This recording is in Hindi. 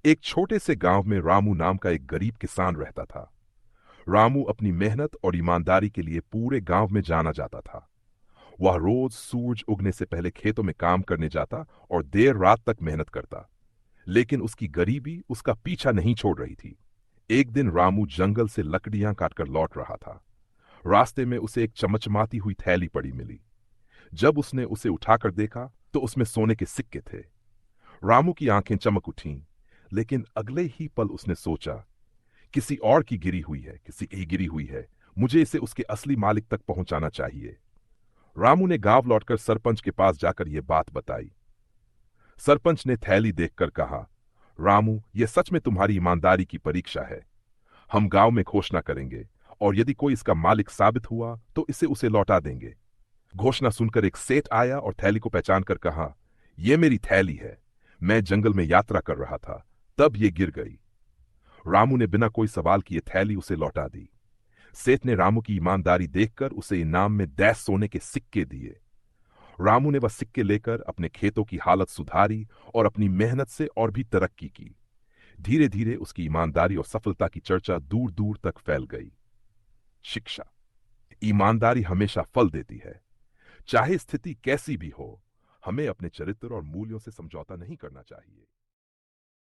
एक छोटे से गांव में रामू नाम का एक गरीब किसान रहता था। रामू अपनी मेहनत और ईमानदारी के लिए पूरे गांव में जाना जाता था। वह रोज सूरज उगने से पहले खेतों में काम करने जाता और देर रात तक मेहनत करता। लेकिन उसकी गरीबी उसका पीछा नहीं छोड़ रही थी। एक दिन रामू जंगल से लकड़ियां काटकर लौट रहा था। रास्ते में उसे एक चमचमाती हुई थैली पड़ी मिली। जब उसने उसे उठाकर देखा तो उसमें सोने के सिक्के थे। रामू की आंखें चमक उठीं, लेकिन अगले ही पल उसने सोचा, किसी और की गिरी हुई है, किसी की गिरी हुई है। मुझे इसे उसके असली मालिक तक पहुंचाना चाहिए। रामू ने गांव लौटकर सरपंच के पास जाकर यह बात बताई। सरपंच ने थैली देखकर कहा, रामू, यह सच में तुम्हारी ईमानदारी की परीक्षा है। हम गांव में घोषणा करेंगे और यदि कोई इसका मालिक साबित हुआ तो इसे उसे लौटा देंगे। घोषणा सुनकर एक सेठ आया और थैली को पहचान कर कहा, यह मेरी थैली है। मैं जंगल में यात्रा कर रहा था, तब ये गिर गई। रामू ने बिना कोई सवाल किए थैली उसे लौटा दी। सेठ ने रामू की ईमानदारी देखकर उसे इनाम में 10 सोने के सिक्के दिए। रामू ने वह सिक्के लेकर अपने खेतों की हालत सुधारी और अपनी मेहनत से और भी तरक्की की। धीरे धीरे उसकी ईमानदारी और सफलता की चर्चा दूर दूर तक फैल गई। शिक्षा। ईमानदारी हमेशा फल देती है। चाहे स्थिति कैसी भी हो, हमें अपने चरित्र और मूल्यों से समझौता नहीं करना चाहिए।